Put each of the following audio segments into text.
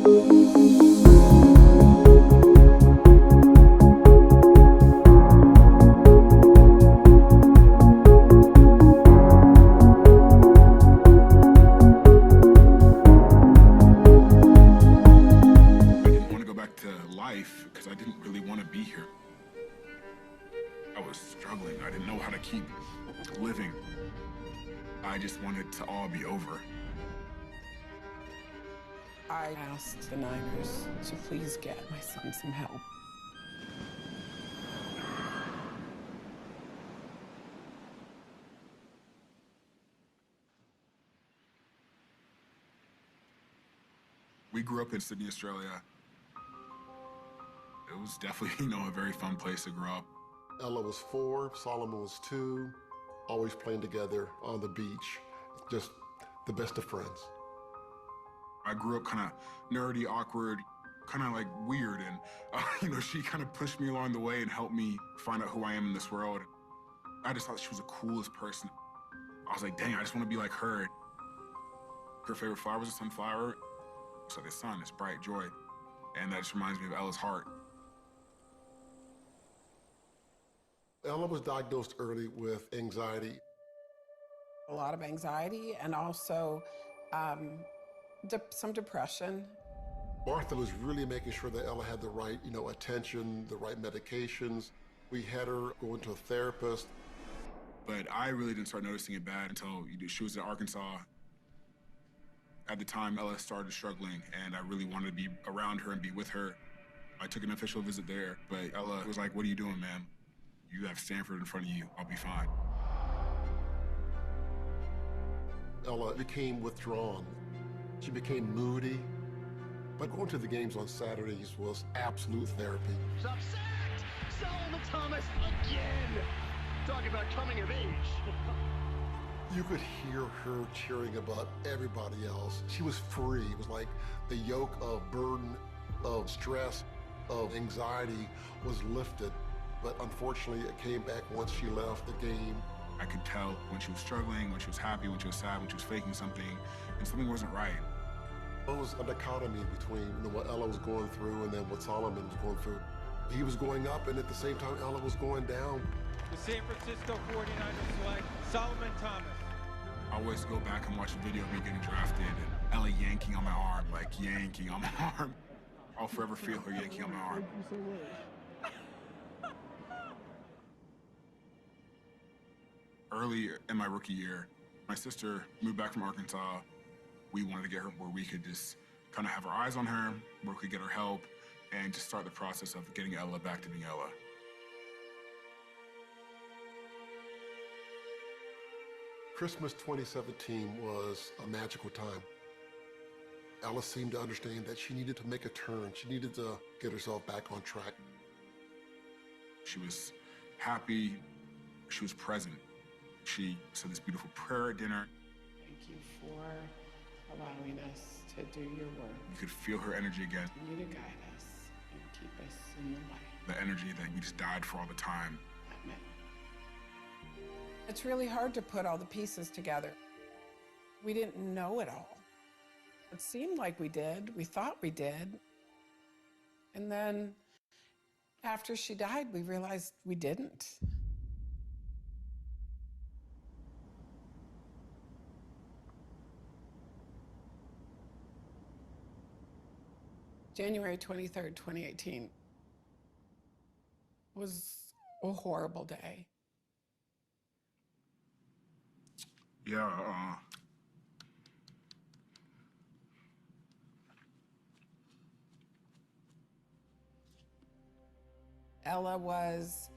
Because I didn't really want to be here. I was struggling. I didn't know how to keep living. I just wanted to all be over. I asked the Niners to please get my son some help. We grew up in Sydney, Australia. It was definitely, a very fun place to grow up. Ella was 4, Solomon was 2, always playing together on the beach, just the best of friends. I grew up kind of nerdy, awkward, kind of like weird, and she kind of pushed me along the way and helped me find out who I am in this world. I just thought she was the coolest person. I was like, dang, I just want to be like her. Her favorite flower was a sunflower. So the sun is bright joy, and that just reminds me of Ella's heart. Ella was diagnosed early with anxiety. A lot of anxiety and also some depression. Martha was really making sure that Ella had the right, attention, the right medications. We had her going to a therapist. But I really didn't start noticing it bad until she was in Arkansas. At the time, Ella started struggling, and I really wanted to be around her and be with her. I took an official visit there, but Ella was like, "What are you doing, ma'am? You have Stanford in front of you. I'll be fine." Ella became withdrawn. She became moody. But going to the games on Saturdays was absolute therapy. Upset! Solomon Thomas again! Talking about coming of age. You could hear her cheering about everybody else. She was free. It was like the yoke of burden, of stress, of anxiety was lifted. But unfortunately, it came back once she left the game. I could tell when she was struggling, when she was happy, when she was sad, when she was faking something, and something wasn't right. It was a dichotomy between what Ella was going through and then what Solomon was going through. He was going up, and at the same time, Ella was going down. The San Francisco 49ers select Solomon Thomas. I always go back and watch a video of me getting drafted and Ella yanking on my arm, like yanking on my arm. I'll forever feel her yanking on my arm. Early in my rookie year, my sister moved back from Arkansas. We wanted to get her where we could just kind of have our eyes on her, where we could get her help, and just start the process of getting Ella back to being Ella. Christmas 2017 was a magical time. Ella seemed to understand that she needed to make a turn. She needed to get herself back on track. She was happy. She was present. She said this beautiful prayer at dinner. Thank you for allowing us to do your work. You could feel her energy again. Continue to guide us and keep us in the light. The energy that we just died for all the time. Amen. It's really hard to put all the pieces together. We didn't know it all. It seemed like we did. We thought we did. And then after she died, we realized we didn't. January 23rd, 2018 was a horrible day. Yeah, Ella was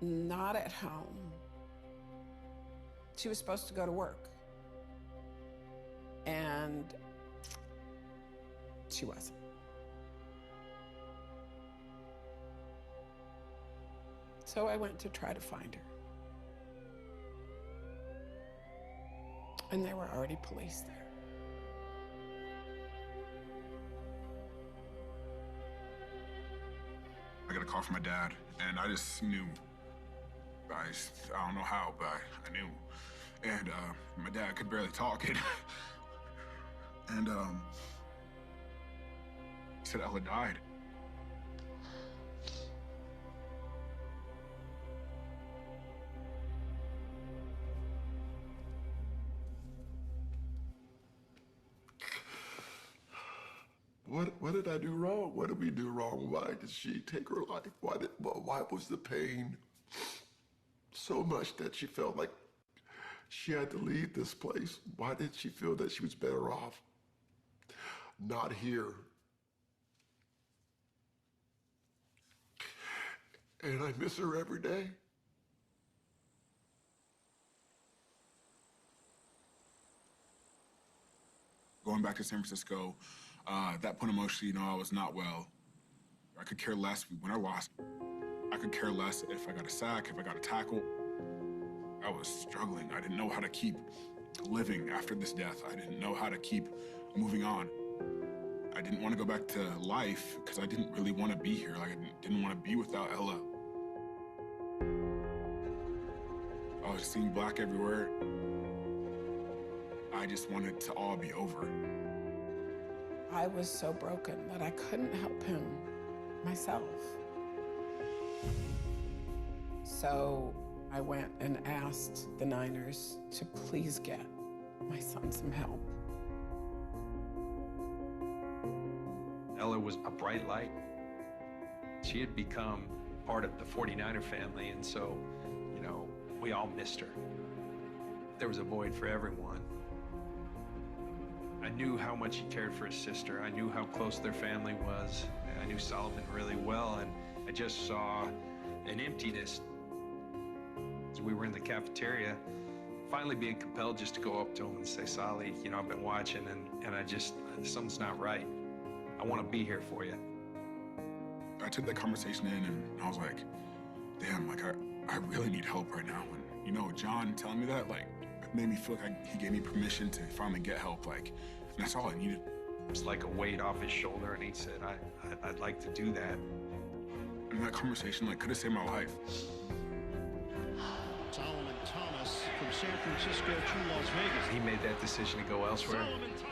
not at home. She was supposed to go to work. And she wasn't. So I went to try to find her. And there were already police there. I got a call from my dad, and I just knew. I don't know how, but I knew. And my dad could barely talk. And said Ella died. What did I do wrong? What did we do wrong? Why did she take her life? Why was the pain so much that she felt like she had to leave this place? Why did she feel that she was better off not here? And I miss her every day. Going back to San Francisco, at that point emotionally, I was not well. I could care less when I lost. I could care less if I got a sack, if I got a tackle. I was struggling. I didn't know how to keep living after this death. I didn't know how to keep moving on. I didn't want to go back to life because I didn't really want to be here. Like, I didn't want to be without Ella. I was seeing black everywhere. I just wanted to all be over. I was so broken that I couldn't help him myself. So I went and asked the Niners to please get my son some help. Ella was a bright light. She had become part of the 49er family, and so, we all missed her. There was a void for everyone. I knew how much he cared for his sister. I knew how close their family was. I knew Solomon really well, and I just saw an emptiness. As we were in the cafeteria, finally being compelled just to go up to him and say, Solly, I've been watching, and I just, something's not right. I want to be here for you. I took that conversation in, and I was like, damn, I really need help right now. And, John telling me that, it made me feel like he gave me permission to finally get help, and that's all I needed. It was like a weight off his shoulder, and he said, I'd like to do that. And that conversation, could have saved my life. Solomon Thomas from San Francisco to Las Vegas. He made that decision to go elsewhere.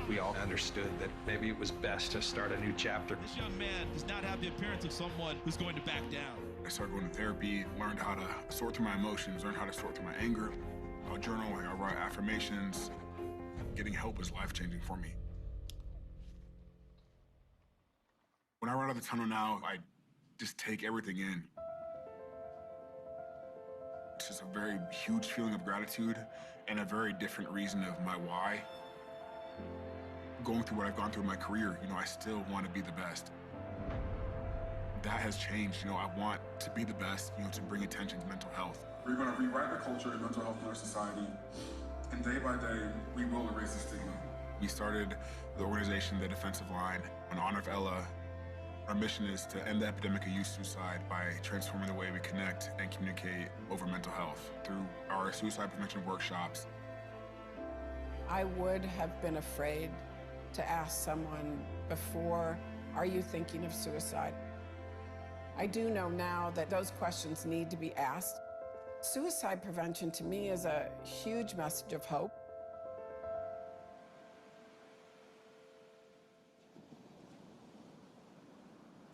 We all understood that maybe it was best to start a new chapter. This young man does not have the appearance of someone who's going to back down. I started going to therapy, learned how to sort through my emotions, learned how to sort through my anger. I'll journal, I write affirmations. Getting help is life-changing for me. When I ride out of the tunnel now, I just take everything in. It's just a very huge feeling of gratitude and a very different reason of my why. Going through what I've gone through in my career, I still want to be the best. That has changed. I want to be the best, to bring attention to mental health. We're going to rewrite the culture of mental health in our society, and day by day, we will erase the stigma. We started the organization, The Defensive Line, in honor of Ella. Our mission is to end the epidemic of youth suicide by transforming the way we connect and communicate over mental health through our suicide prevention workshops. I would have been afraid to ask someone before, are you thinking of suicide? I do know now that those questions need to be asked. Suicide prevention to me is a huge message of hope.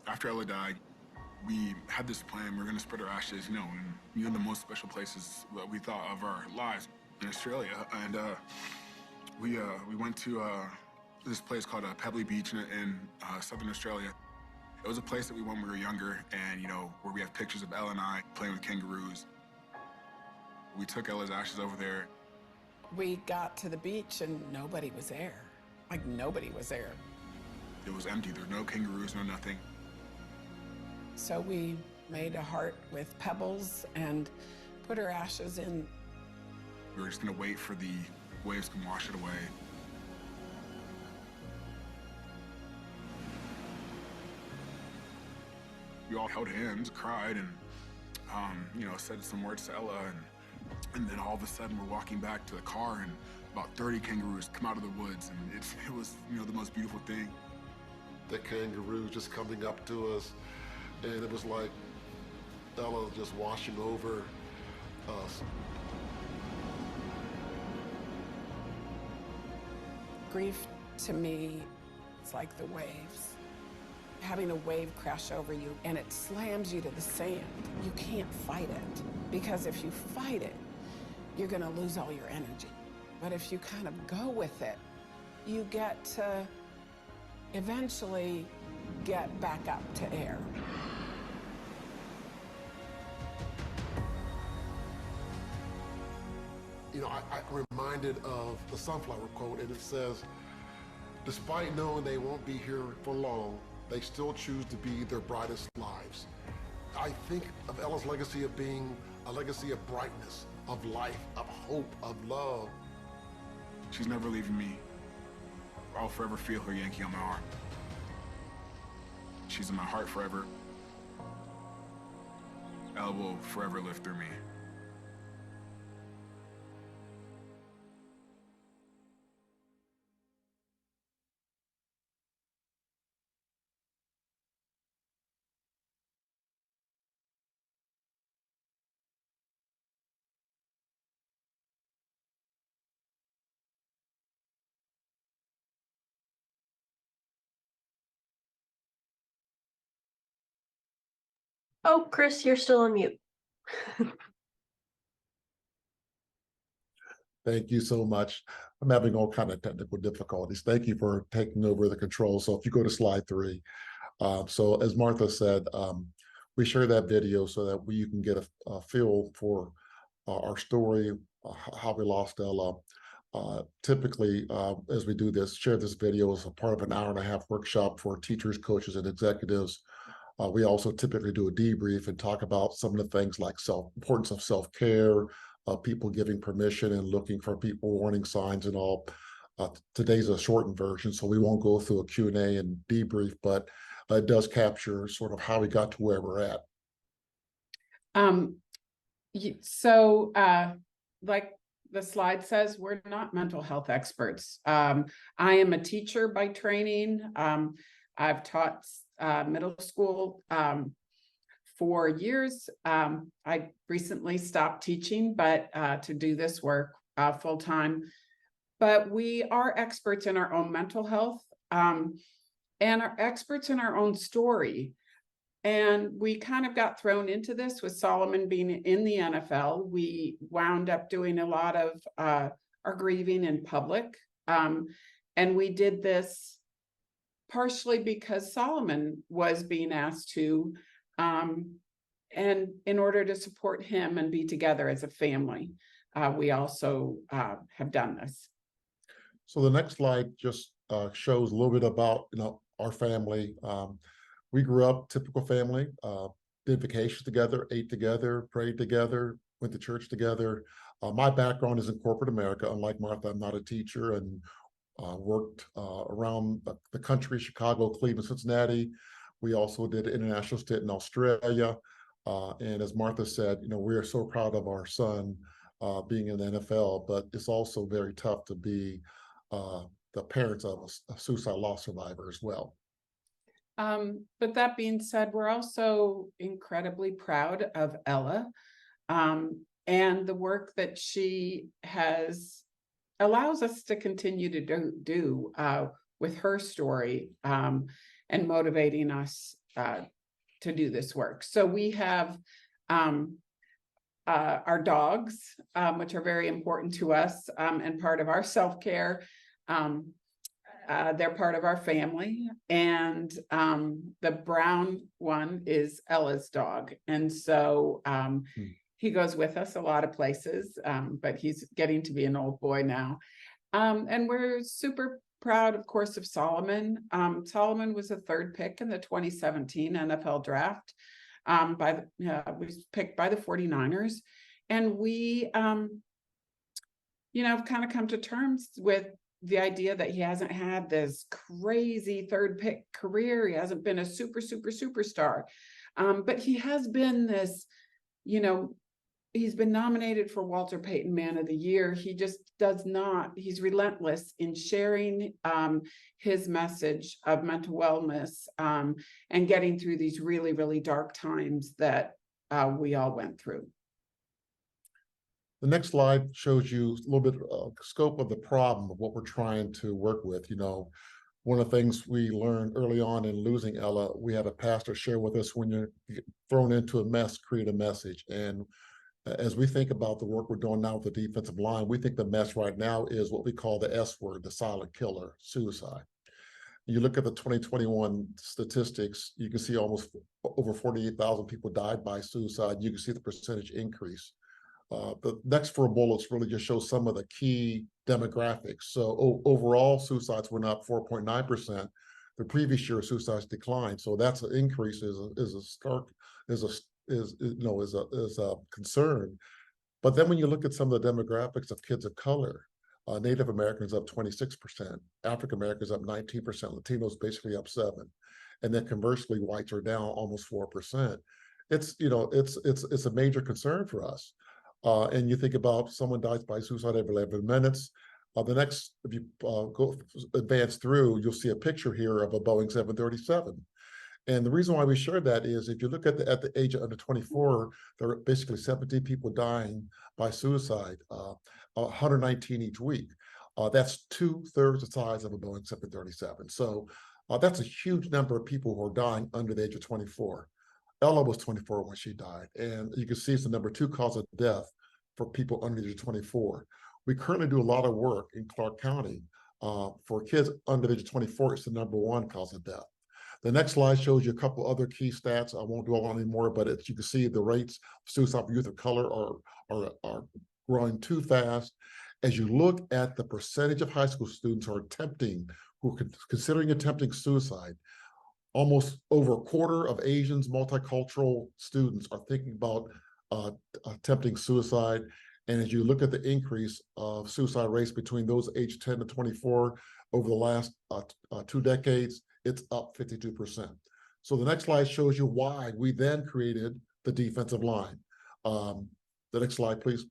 After Ella died, we had this plan. We were going to spread our ashes, in the most special places that we thought of our lives in Australia. And we went to this place called Pebbly Beach in southern Australia. It was a place that we went when we were younger, and where we have pictures of Ella and I playing with kangaroos. We took Ella's ashes over there. We got to the beach and nobody was there. Nobody was there. It was empty. There were no kangaroos, no nothing. So we made a heart with pebbles and put her ashes in. We were just going to wait for the waves to wash it away. We all held hands, cried, and, said some words to Ella. And then all of a sudden, we're walking back to the car, and about 30 kangaroos come out of the woods. And it was, the most beautiful thing. The kangaroos just coming up to us, and it was like Ella just washing over us. Grief, to me, it's like the waves. having a wave crash over you and it slams you to the sand. You can't fight it, because if you fight it, you're going to lose all your energy. But if you kind of go with it, you get to eventually get back up to air. You know, I'm reminded of the sunflower quote, and it says, despite knowing they won't be here for long, they still choose to be their brightest lives. I think of Ella's legacy of being a legacy of brightness, of life, of hope, of love. She's never leaving me. I'll forever feel her Yankee on my arm. She's in my heart forever. Ella will forever live through me. Oh, Chris, you're still on mute. Thank you so much. I'm having all kind of technical difficulties. Thank you for taking over the control. So if you go to slide 3. So as Martha said, we share that video so that you can get a feel for our story, how we lost Ella. Typically, as we do this, share this video as a part of an hour-and-a-half workshop for teachers, coaches, and executives. We also typically do a debrief and talk about some of the things like importance of self-care, people giving permission and looking for people warning signs and all. Today's a shortened version, so we won't go through a Q&A and debrief, but it does capture sort of how we got to where we're at. Like the slide says, we're not mental health experts. I am a teacher by training. I've taught middle school for years. I recently stopped teaching, but to do this work full time. But we are experts in our own mental health and are experts in our own story. And we kind of got thrown into this with Solomon being in the NFL. We wound up doing a lot of our grieving in public. And we did this partially because Solomon was being asked to, and in order to support him and be together as a family, we also have done this. So the next slide just shows a little bit about our family. We grew up typical family, did vacation together, ate together, prayed together, went to church together. My background is in corporate America. Unlike Martha, I'm not a teacher, and worked around the country, Chicago, Cleveland, Cincinnati. We also did an international stint in Australia. And as Martha said, we are so proud of our son being in the NFL, but it's also very tough to be the parents of a suicide loss survivor as well. But that being said, we're also incredibly proud of Ella and the work that she allows us to continue to do with her story and motivating us to do this work. So we have our dogs, which are very important to us and part of our self-care. They're part of our family, and the brown one is Ella's dog. And so he goes with us a lot of places, but he's getting to be an old boy now. And we're super proud, of course, of Solomon. Solomon was the 3rd pick in the 2017 NFL draft. Was picked by the 49ers. And we, kind of come to terms with the idea that he hasn't had this crazy 3rd pick career. He hasn't been a superstar. But he has been this, he's been nominated for Walter Payton Man of the Year. He just he's relentless in sharing his message of mental wellness and getting through these really, really dark times that we all went through. The next slide shows you a little bit of scope of the problem of what we're trying to work with. One of the things we learned early on in losing Ella, we had a pastor share with us, when you're thrown into a mess, create a message. And as we think about the work we're doing now with the defensive line, we think the mess right now is what we call the S word, the silent killer, suicide. You look at the 2021 statistics, you can see almost over 48,000 people died by suicide. You can see the percentage increase. The next four bullets really just show some of the key demographics. So overall, suicides went up 4.9%. The previous year, suicides declined. So that's an increase, is a stark, is a concern. But then when you look at some of the demographics of kids of color, Native Americans up 26%, African Americans up 19%, Latinos basically up 7%, and then conversely, whites are down almost 4%. It's a major concern for us. And you think about someone dies by suicide every 11 minutes. The next, if you go advance through, you'll see a picture here of a Boeing 737. And the reason why we shared that is, if you look at the age of under 24, there are basically 17 people dying by suicide, 119 each week. That's 2/3 the size of a Boeing 737. So that's a huge number of people who are dying under the age of 24. Ella was 24 when she died, and you can see it's the number 2 cause of death for people under the age of 24. We currently do a lot of work in Clark County. For kids under the age of 24, it's the number 1 cause of death. The next slide shows you a couple other key stats. I won't dwell on anymore, but you can see the rates of suicide for youth of color are growing too fast. As you look at the percentage of high school students who are considering attempting suicide, almost over a quarter of Asians, multicultural students are thinking about attempting suicide. And as you look at the increase of suicide rates between those aged 10 to 24 over the last 2 decades, it's up 52%. So the next slide shows you why we then created the defensive line. The next slide, please,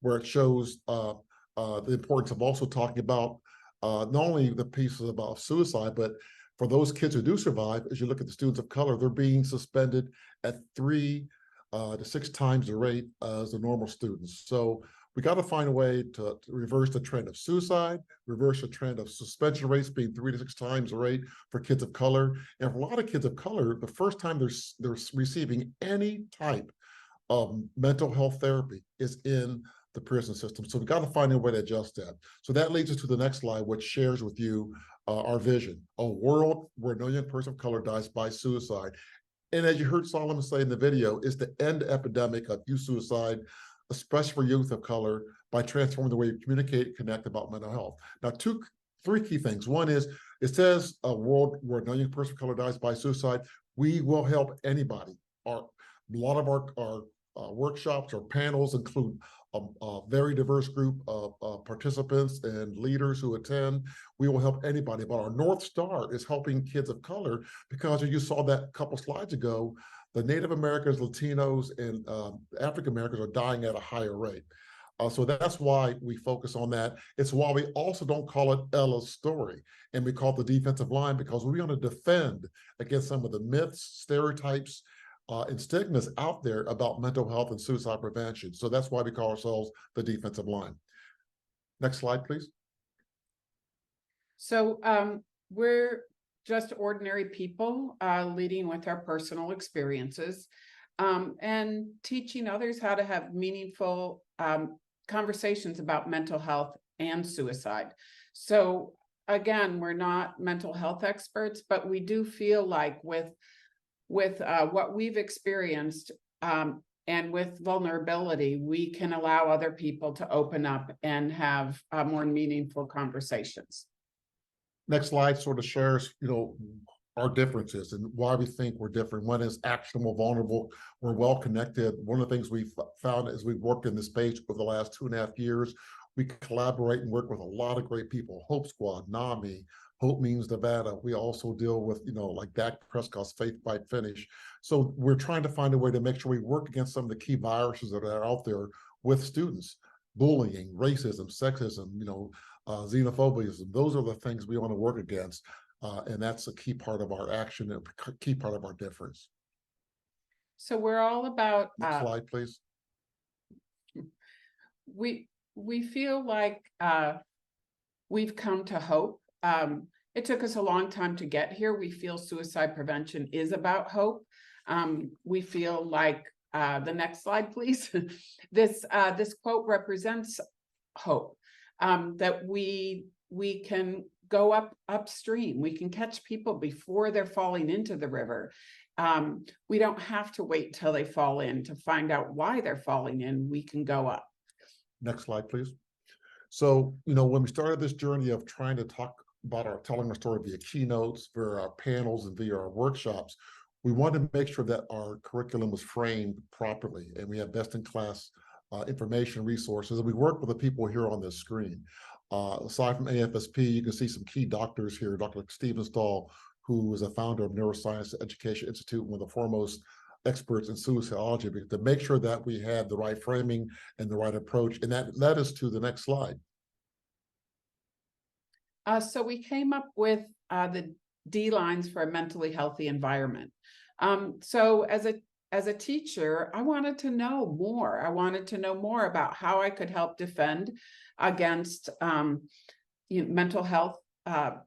where it shows the importance of also talking about not only the pieces about suicide, but for those kids who do survive, as you look at the students of color, they're being suspended at 3 to 6 times the rate as the normal students. So we got to find a way to reverse the trend of suicide, reverse the trend of suspension rates being 3 to 6 times the rate for kids of color. And for a lot of kids of color, the first time they're receiving any type of mental health therapy is in the prison system. So we got to find a way to adjust that. So that leads us to the next slide, which shares with you our vision: a world where no young person of color dies by suicide. And as you heard Solomon say in the video, is to end the epidemic of youth suicide, especially for youth of color, by transforming the way you communicate and connect about mental health. Now, 3 key things. One is, it says a world where no young person of color dies by suicide. We will help anybody. A lot of our workshops or panels include a very diverse group of participants and leaders who attend. We will help anybody, but our North Star is helping kids of color, because as you saw that a couple slides ago, the Native Americans, Latinos, and African Americans are dying at a higher rate. So that's why we focus on that. It's why we also don't call it Ella's story, and we call it the defensive line, because we want to defend against some of the myths, stereotypes, and stigmas out there about mental health and suicide prevention. So that's why we call ourselves the defensive line. Next slide, please. So we're just ordinary people leading with our personal experiences and teaching others how to have meaningful conversations about mental health and suicide. So again, we're not mental health experts, but we do feel like with what we've experienced and with vulnerability, we can allow other people to open up and have more meaningful conversations. Next slide sort of shares, our differences and why we think we're different. One is actionable, vulnerable. We're well connected. One of the things we've found as we've worked in this space over the last 2.5 years, we collaborate and work with a lot of great people. Hope Squad, NAMI, Hope Means Nevada. We also deal with, like Dak Prescott's Faith Fight Finish. So we're trying to find a way to make sure we work against some of the key viruses that are out there with students: bullying, racism, sexism, xenophobia. Those are the things we want to work against. And that's a key part of our action and a key part of our difference. So we're all about Next slide, please. We feel like we've come to hope. It took us a long time to get here. We feel suicide prevention is about hope. We feel like, the next slide, please. This quote represents hope, that we can go upstream. We can catch people before they're falling into the river. We don't have to wait till they fall in to find out why they're falling in. We can go up. Next slide, please. So, when we started this journey of trying to talk about telling our story via keynotes, via our panels, and via our workshops, we wanted to make sure that our curriculum was framed properly, and we have best-in-class information resources. And we work with the people here on this screen. Aside from AFSP, you can see some key doctors here. Dr. Stephen Stahl, who is a founder of Neuroscience Education Institute, one of the foremost experts in suicidology, to make sure that we had the right framing and the right approach. And that led us to the next slide. So we came up with the D lines for a mentally healthy environment. So as a teacher, I wanted to know more. I wanted to know more about how I could help defend against mental health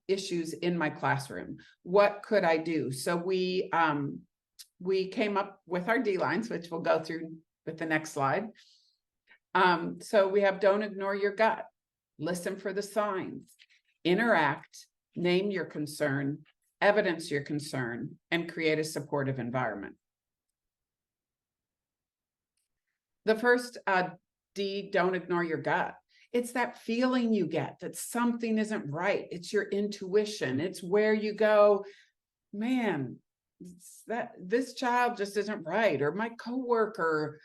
issues in my classroom. What could I do? So we came up with our D lines, which we'll go through with the next slide. So we have: don't ignore your gut, listen for the signs, interact, name your concern, evidence your concern, and create a supportive environment. The first D, don't ignore your gut. It's that feeling you get that something isn't right. It's your intuition. It's where you go, man, this child just isn't right, or my coworker,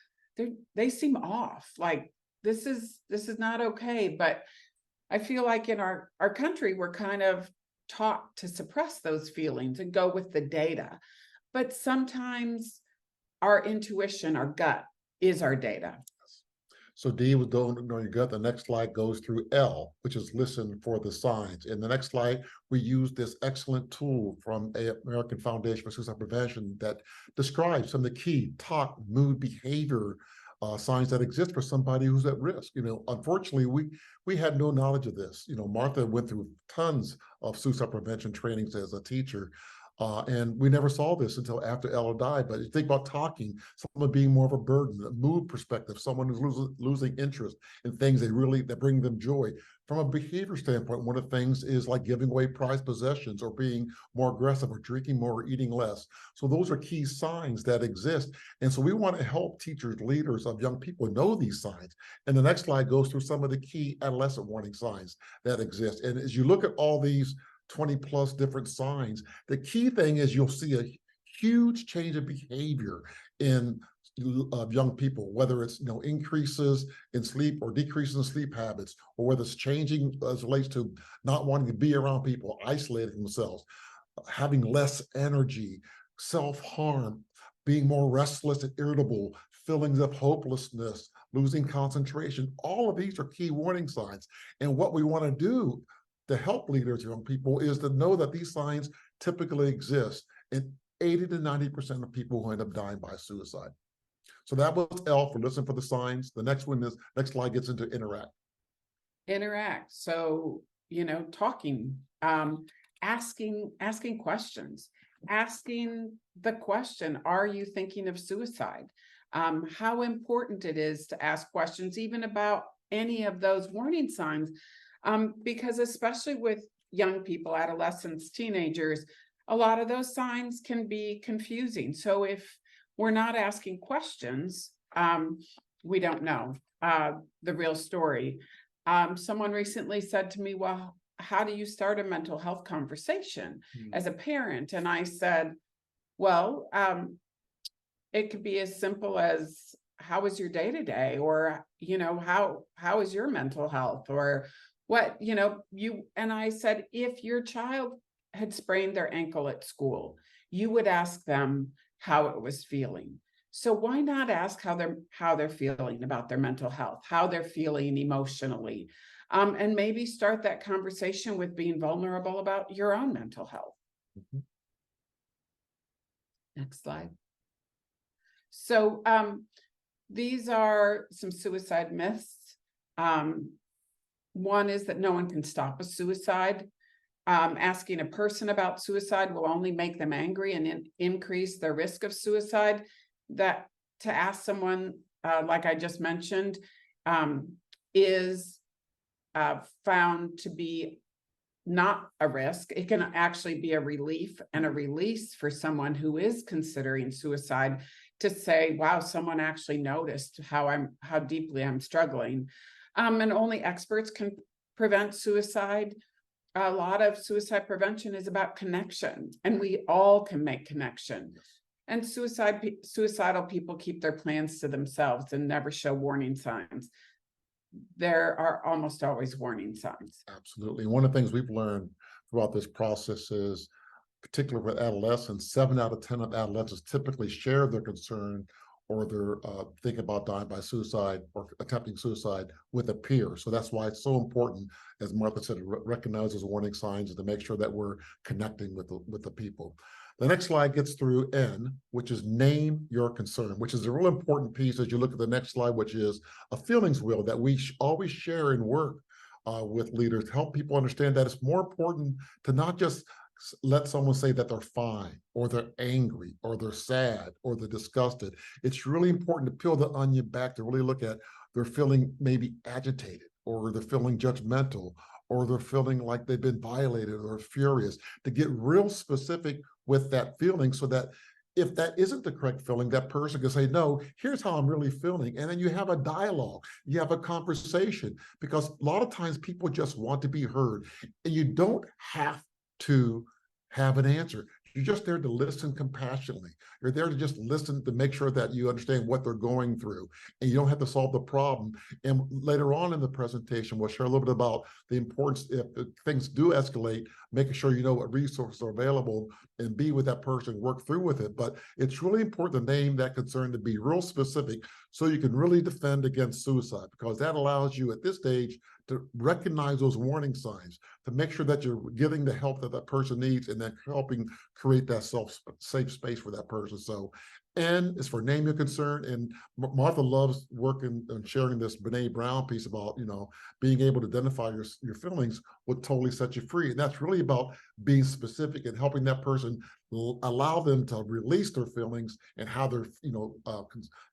they seem off. Like this is not okay. But I feel like in our country, we're kind of taught to suppress those feelings and go with the data. But sometimes our intuition, our gut, is our data. So D was don't ignore your gut. The next slide goes through L, which is listen for the signs. In the next slide, we use this excellent tool from American Foundation for Suicide Prevention that describes some of the key talk, mood, behavior signs that exist for somebody who's at risk. Unfortunately, we had no knowledge of this. Martha went through tons of suicide prevention trainings as a teacher. And we never saw this until after Ella died. But you think about talking, someone being more of a burden, a mood perspective, someone who's losing interest in things that bring them joy. From a behavior standpoint, one of the things is like giving away prized possessions, or being more aggressive, or drinking more, or eating less. So those are key signs that exist. And so we want to help teachers, leaders of young people know these signs. And the next slide goes through some of the key adolescent warning signs that exist. And as you look at all these 20 plus different signs, the key thing is you'll see a huge change of behavior in young people, whether it's increases in sleep or decreases in sleep habits, or whether it's changing as it relates to not wanting to be around people, isolating themselves, having less energy, self-harm, being more restless and irritable, feelings of hopelessness, losing concentration. All of these are key warning signs. And what we want to do to help leaders, young people, is to know that these signs typically exist in 80 to 90% of people who end up dying by suicide. So that was L for listen for the signs. The next next slide gets into interact. Interact. So, talking, asking questions, asking the question, are you thinking of suicide? How important it is to ask questions, even about any of those warning signs. Because especially with young people, adolescents, teenagers, a lot of those signs can be confusing. So if we're not asking questions, we don't know the real story. Someone recently said to me, well, how do you start a mental health conversation as a parent? And I said, well, it could be as simple as, how is your day-to-day? Or, how is your mental health? Or what, and I said, if your child had sprained their ankle at school, you would ask them how it was feeling. So why not ask how they're feeling about their mental health, how they're feeling emotionally, and maybe start that conversation with being vulnerable about your own mental health. Mm-hmm. Next slide. So these are some suicide myths. One is that no one can stop a suicide. asking a person about suicide will only make them angry and increase their risk of suicide. That to ask someone, like I just mentioned, is found to be not a risk. It can actually be a relief and a release for someone who is considering suicide to say, wow, someone actually noticed how deeply I'm struggling. And only experts can prevent suicide. A lot of suicide prevention is about connection, and we all can make connection. And suicidal people keep their plans to themselves and never show warning signs. There are almost always warning signs. Absolutely. One of the things we've learned throughout this process is, particularly with adolescents, 7 out of 10 of adolescents typically share their concern or their thinking about dying by suicide or attempting suicide with a peer. So that's why it's so important, as Martha said, to recognize those warning signs and to make sure that we're connecting with the people. The next slide gets through N, which is name your concern, which is a real important piece as you look at the next slide, which is a feelings wheel that we always share in work with leaders to help people understand that it's more important to not just let someone say that they're fine or they're angry or they're sad or they're disgusted. It's really important to peel the onion back to really look at they're feeling maybe agitated or they're feeling judgmental or they're feeling like they've been violated or furious, to get real specific with that feeling so that if that isn't the correct feeling, that person can say, no, here's how I'm really feeling. And then you have a dialogue, you have a conversation, because a lot of times people just want to be heard, and you don't have to have an answer. You're just there to listen compassionately. You're there to just listen to make sure that you understand what they're going through, and you don't have to solve the problem. And later on in the presentation, we'll share a little bit about the importance, if things do escalate, making sure you know what resources are available and be with that person, work through with it. But it's really important to name that concern, to be real specific so you can really defend against suicide, because that allows you at this stage to recognize those warning signs, to make sure that you're giving the help that that person needs and then helping create that safe space for that person. So N is for name your concern. And Martha loves working and sharing this Brene Brown piece about, you know, being able to identify your feelings will totally set you free. And that's really about being specific and helping that person allow them to release their feelings and how they're, you know,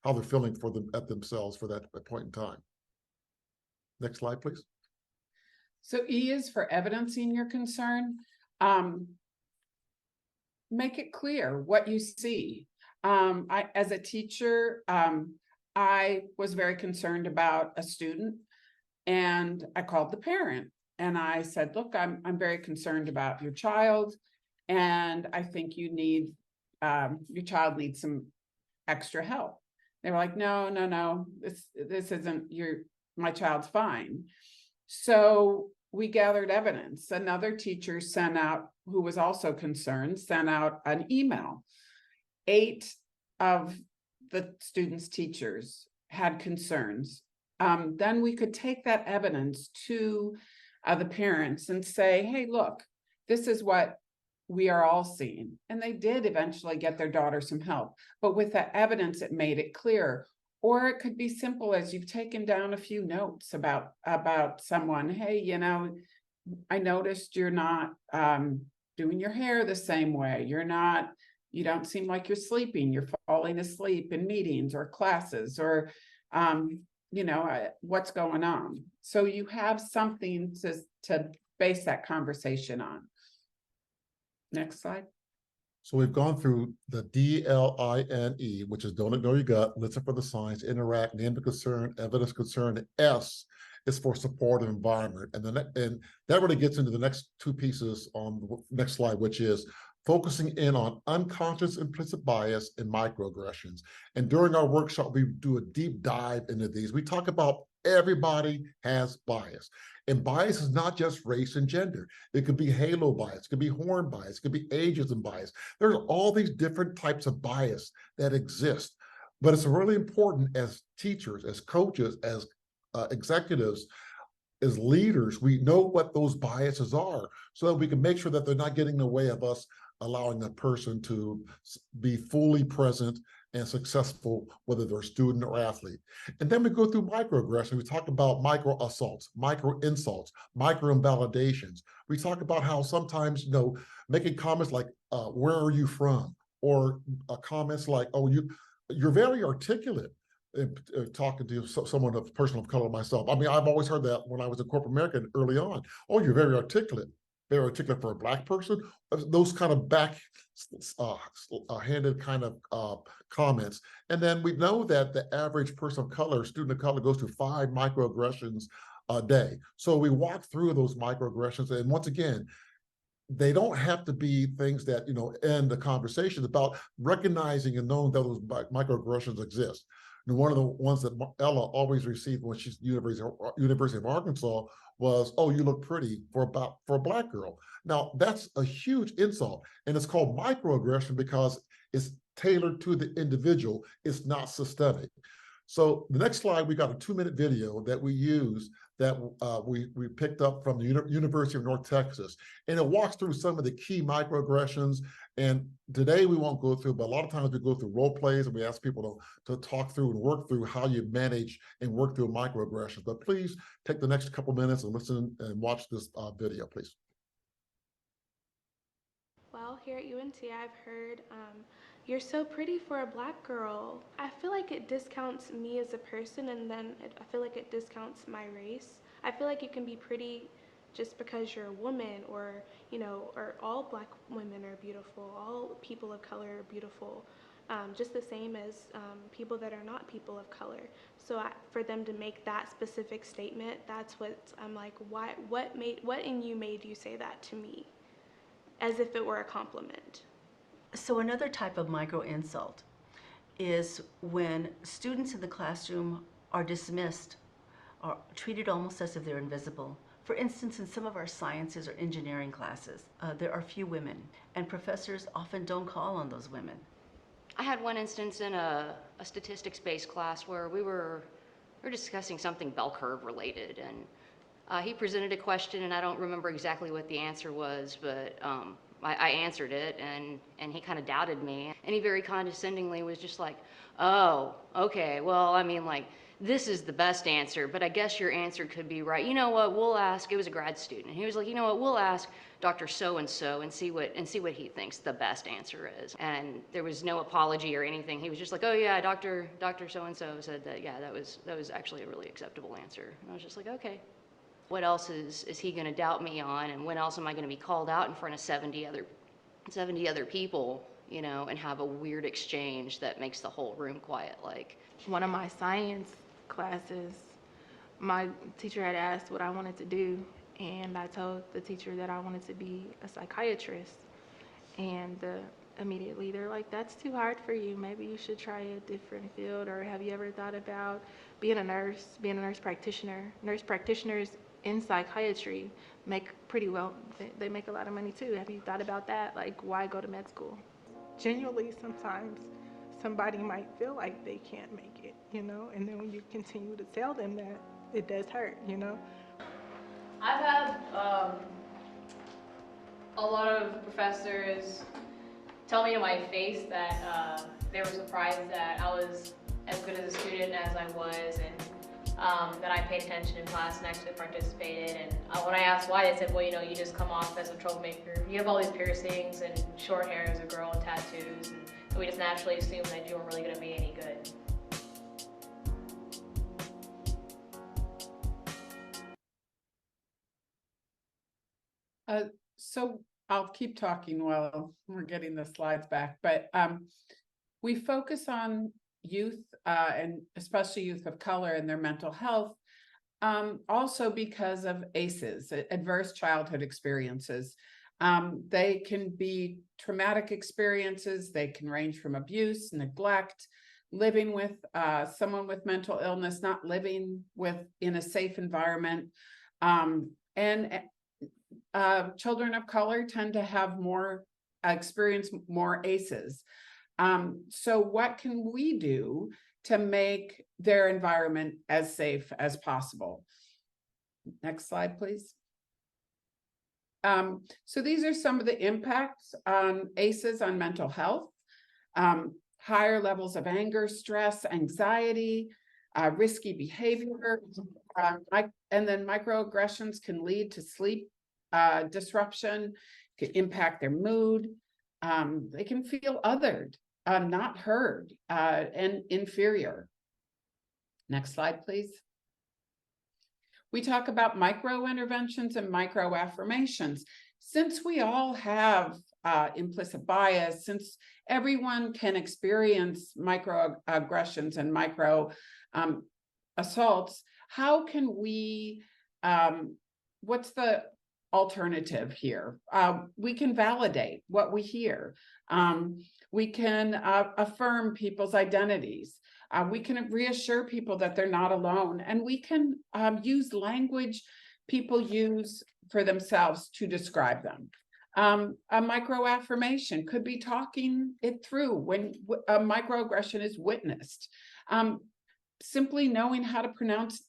how they're feeling for them at themselves for that point in time. Next slide, please. So E is for evidencing your concern. Make it clear what you see. As a teacher, I was very concerned about a student, and I called the parent and I said, look, I'm very concerned about your child, and I think you need, your child needs some extra help. They were like, no, this isn't my child's fine. So we gathered evidence. Another teacher sent out, who was also concerned, sent out an email. 8 of the students' teachers had concerns. Then we could take that evidence to the parents and say, hey, look, this is what we are all seeing. And they did eventually get their daughter some help. But with that evidence, it made it clear. Or it could be simple as you've taken down a few notes about someone. Hey, you know, I noticed you're not doing your hair the same way. You don't seem like you're sleeping. You're falling asleep in meetings or classes, or, you know, what's going on. So you have something to base that conversation on. Next slide. So we've gone through the DLINE, which is don't ignore your gut, listen for the signs, interact, name the concern, evidence concern. And S is for supportive environment. And that really gets into the next 2 pieces on the next slide, which is focusing in on unconscious implicit bias and microaggressions. And during our workshop, we do a deep dive into these. We talk about everybody has bias. And bias is not just race and gender. It could be halo bias, it could be horn bias, it could be ageism bias. There's all these different types of bias that exist. But it's really important as teachers, as coaches, as executives, as leaders, we know what those biases are so that we can make sure that they're not getting in the way of us allowing a person to be fully present and successful, whether they're a student or athlete. And then we go through microaggression. We talk about micro assaults, micro insults, micro invalidations. We talk about how sometimes, making comments like, where are you from? Or comments like, oh, you're very articulate. Talking to someone, a person of color myself. I mean, I've always heard that when I was in corporate America early on. Oh, you're very articulate. Very articulate for a Black person. Those kind of handed kind of comments. And then we know that the average person of color, student of color, goes through 5 microaggressions a day. So we walk through those microaggressions, and once again, they don't have to be things that end the conversation. About recognizing and knowing that those microaggressions exist. And one of the ones that Ella always received when she's University of Arkansas was, "Oh, you look pretty for a Black girl." Now that's a huge insult, and it's called microaggression because it's tailored to the individual. It's not systemic. So the next slide, we got a 2-minute video that we use that we picked up from the University of North Texas, and it walks through some of the key microaggressions. And today we won't go through, but a lot of times we go through role plays and we ask people to talk through and work through how you manage and work through microaggressions. But please take the next couple minutes and listen and watch this video, please. Well, here at UNT, I've heard, you're so pretty for a Black girl. I feel like it discounts me as a person, and then I feel like it discounts my race. I feel like you can be pretty just because you're a woman, or, or all Black women are beautiful, all people of color are beautiful, just the same as people that are not people of color. So for them to make that specific statement, that's what I'm like, what in you made you say that to me? As if it were a compliment. So another type of micro insult is when students in the classroom are dismissed or treated almost as if they're invisible. For instance, in some of our sciences or engineering classes, there are few women, and professors often don't call on those women. I had one instance in a statistics-based class where we were discussing something bell curve related, and he presented a question, and I don't remember exactly what the answer was, but I answered it, and he kind of doubted me. And he very condescendingly was just like, "Oh, okay, well, I mean, like, this is the best answer, but I guess your answer could be right. You know what, we'll ask," it was a grad student. He was like, "You know what, we'll ask Dr. So-and-so and see what he thinks the best answer is." And there was no apology or anything. He was just like, "Oh yeah, Dr. So-and-so said that, yeah, that was actually a really acceptable answer." And I was just like, okay. What else is he going to doubt me on, and when else am I going to be called out in front of 70 other people, and have a weird exchange that makes the whole room quiet? Like, one of my science classes, my teacher had asked what I wanted to do, and I told the teacher that I wanted to be a psychiatrist, and immediately they're like, "That's too hard for you. Maybe you should try a different field, or have you ever thought about being a nurse practitioner?" Nurse practitioners in psychiatry make pretty well, they make a lot of money too. Have you thought about that? Like, why go to med school? Genuinely, sometimes somebody might feel like they can't make it, and then when you continue to tell them that, it does hurt, I've had a lot of professors tell me to my face that they were surprised that I was as good as a student as I was, and that I paid attention in class and actually participated. And when I asked why, they said, "Well, you just come off as a troublemaker. You have all these piercings and short hair as a girl and tattoos, and we just naturally assumed that you weren't really going to be any good." So I'll keep talking while we're getting the slides back, but we focus on youth and especially youth of color and their mental health, also because of ACEs, adverse childhood experiences. They can be traumatic experiences. They can range from abuse, neglect, living with someone with mental illness, not living in a safe environment. And children of color tend to have experience more ACEs. So what can we do to make their environment as safe as possible? Next slide, please. So these are some of the impacts on ACEs on mental health. higher levels of anger, stress, anxiety, risky behavior. And then microaggressions can lead to sleep disruption, can impact their mood. They can feel othered, not heard, and inferior. Next slide, please. We talk about micro interventions and micro affirmations. Since we all have implicit bias, since everyone can experience microaggressions and micro assaults, how can we, what's the alternative here? We can validate what we hear. We can affirm people's identities. We can reassure people that they're not alone, and we can use language people use for themselves to describe them. A micro affirmation could be talking it through when a microaggression is witnessed. Simply knowing how to pronounce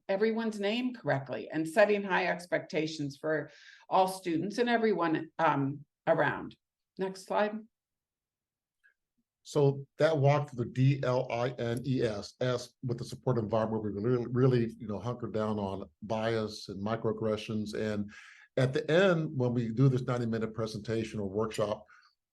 everyone's name correctly and setting high expectations for all students and everyone around. Next slide. So that walk through the DLINES, S with the support environment, we really hunkered down on bias and microaggressions. And at the end, when we do this 90-minute presentation or workshop,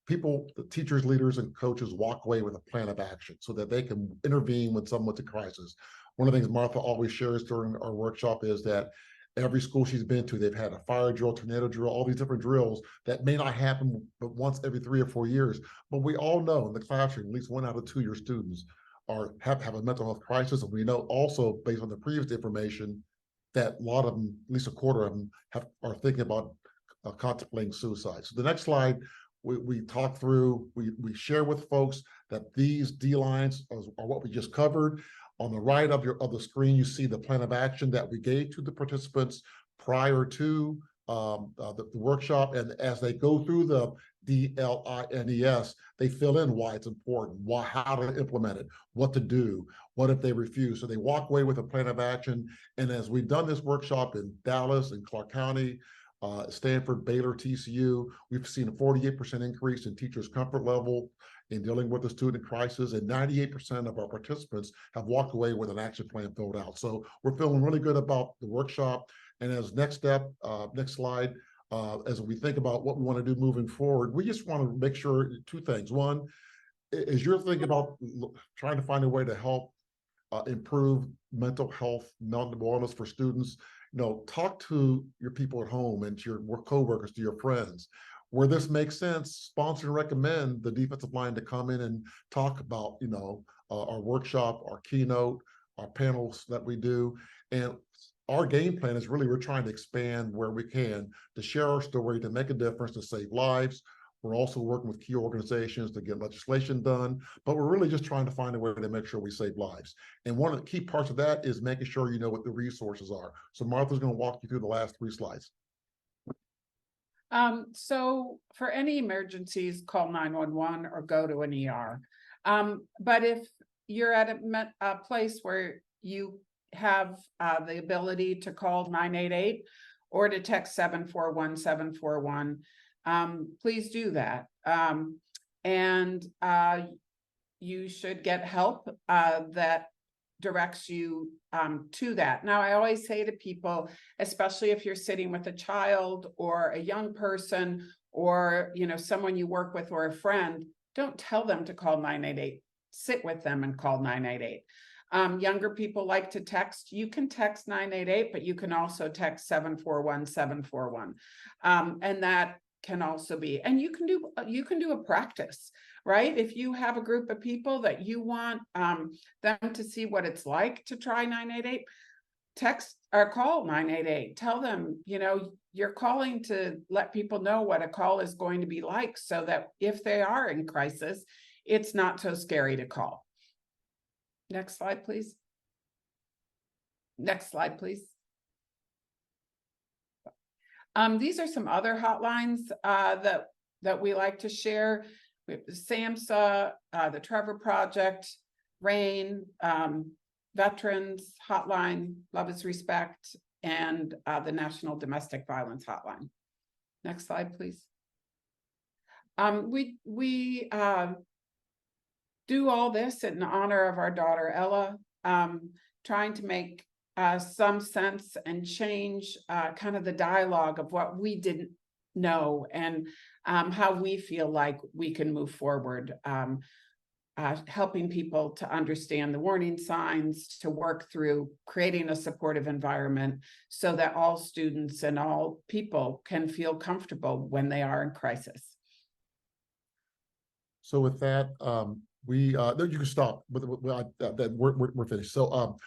people, the teachers, leaders, and coaches walk away with a plan of action so that they can intervene when someone's in crisis. One of the things Martha always shares during our workshop is that every school she's been to, they've had a fire drill, tornado drill, all these different drills that may not happen but once every 3 or 4 years. But we all know in the classroom, at least 1 out of 2 of your students have a mental health crisis. And we know also, based on the previous information, that a lot of them, at least a quarter of them, are thinking about contemplating suicide. So the next slide, we talk through, we share with folks that these D lines are what we just covered. On the right of the screen, you see the plan of action that we gave to the participants prior to the workshop. And as they go through the DLINES, they fill in why it's important, how to implement it, what to do, what if they refuse. So they walk away with a plan of action. And as we've done this workshop in Dallas and Clark County, Stanford, Baylor, TCU, we've seen a 48% increase in teachers' comfort level in dealing with the student crisis, and 98% of our participants have walked away with an action plan filled out. So we're feeling really good about the workshop. And as next step, next slide, as we think about what we want to do moving forward, we just want to make sure 2 things. One, as you're thinking about trying to find a way to help improve mental health, mental wellness for students, talk to your people at home and to your work coworkers, to your friends. Where this makes sense, sponsor and recommend the defensive line to come in and talk about, our workshop, our keynote, our panels that we do. And our game plan is really, we're trying to expand where we can to share our story, to make a difference, to save lives. We're also working with key organizations to get legislation done, but we're really just trying to find a way to make sure we save lives. And one of the key parts of that is making sure you know what the resources are. So Martha's going to walk you through the last 3 slides. So for any emergencies, call 911 or go to an ER. But if you're at a place where you have the ability to call 988 or to text 741-741, please do that. And you should get help that directs you to that. Now, I always say to people, especially if you're sitting with a child or a young person or someone you work with or a friend, don't tell them to call 988. Sit with them and call 988. Younger people like to text. You can text 988, but you can also text 741-741. And that can also be, and you can do a practice, right? If you have a group of people that you want them to see what it's like to try 988, text or call 988. Tell them, you're calling to let people know what a call is going to be like, so that if they are in crisis, it's not so scary to call. Next slide, please. Next slide, please. These are some other hotlines that we like to share. We have the SAMHSA, the Trevor Project, RAIN, Veterans Hotline, Love is Respect, and the National Domestic Violence Hotline. Next slide, please. We do all this in honor of our daughter Ella, trying to make some sense and change kind of the dialogue of what we didn't know and how we feel like we can move forward. Helping people to understand the warning signs, to work through creating a supportive environment so that all students and all people can feel comfortable when they are in crisis. So with that, we no, you can stop. We're finished. So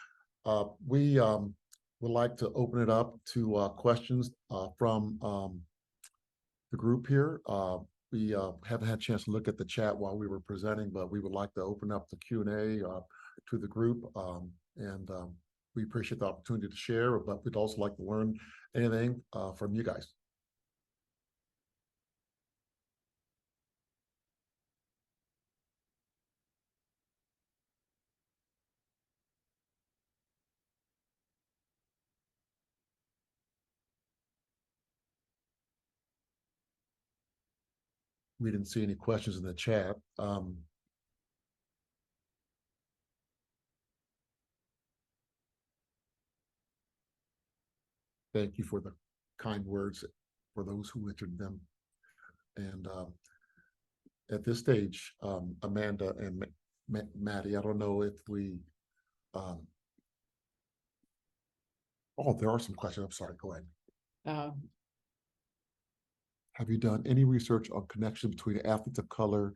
we would like to open it up to questions from the group here. We haven't had a chance to look at the chat while we were presenting, but we would like to open up the Q&A to the group. We appreciate the opportunity to share, but we'd also like to learn anything from you guys. We didn't see any questions in the chat. Thank you for the kind words for those who entered them. And at this stage, Amanda and Maddie, I don't know if we, oh, there are some questions. I'm sorry, go ahead. Have you done any research on connection between athletes of color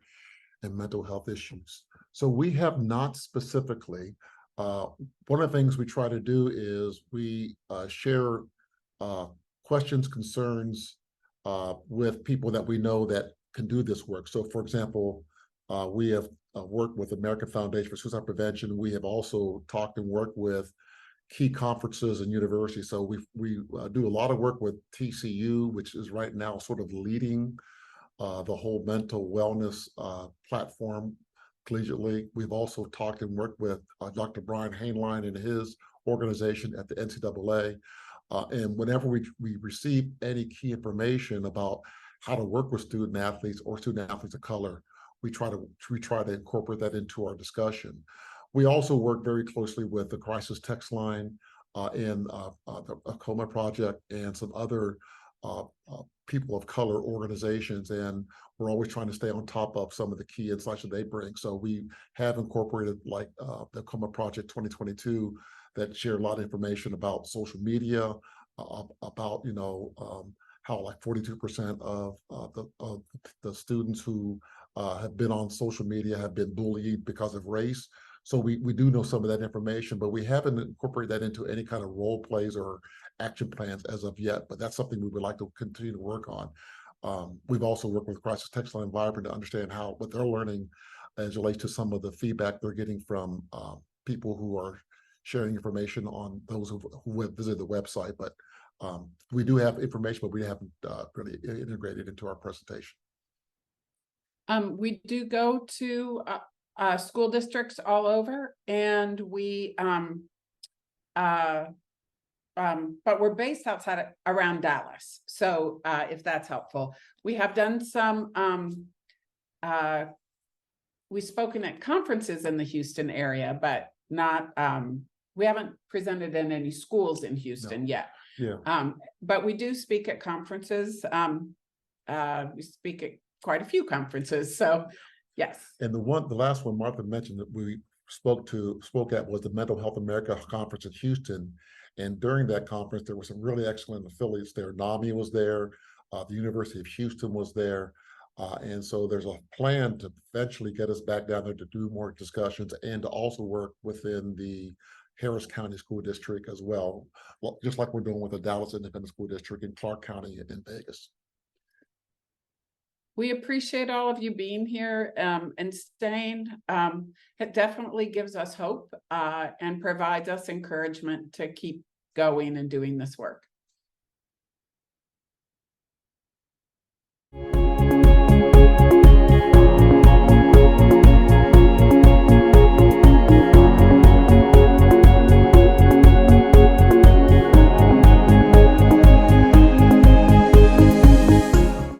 and mental health issues? So we have not specifically. One of the things we try to do is we share questions, concerns with people that we know that can do this work. So for example, we have worked with American Foundation for Suicide Prevention. We have also talked and worked with key conferences and universities. So we do a lot of work with TCU, which is right now sort of leading the whole mental wellness platform collegiately. We've also talked and worked with Dr. Brian Hainline and his organization at the NCAA. And whenever we receive any key information about how to work with student athletes or student athletes of color, we try to incorporate that into our discussion. We also work very closely with the Crisis Text Line and the ACOMA Project and some other people of color organizations, and we're always trying to stay on top of some of the key insights that they bring. So we have incorporated like the ACOMA Project 2022 that share a lot of information about social media, about how like 42% of the students who have been on social media have been bullied because of race. So we do know some of that information, but we haven't incorporated that into any kind of role plays or action plans as of yet, but that's something we would like to continue to work on. We've also worked with Crisis Text Line Vibrant to understand what they're learning as it relates to some of the feedback they're getting from people who are sharing information on those who have visited the website. But we do have information, but we haven't really integrated into our presentation. We do go to school districts all over, and but we're based outside around Dallas. So if that's helpful, we have done some. We've spoken at conferences in the Houston area, but not. We haven't presented in any schools in Houston yet. Yeah. But we do speak at conferences. We speak at quite a few conferences. So yes. And the last one Martha mentioned that we spoke at was the Mental Health America conference in Houston. And during that conference, there were some really excellent affiliates there. NAMI was there, the University of Houston was there. And so there's a plan to eventually get us back down there to do more discussions and to also work within the Harris County School District as well, just like we're doing with the Dallas Independent School District in Clark County in Vegas. We appreciate all of you being here and staying. It definitely gives us hope and provides us encouragement to keep going and doing this work.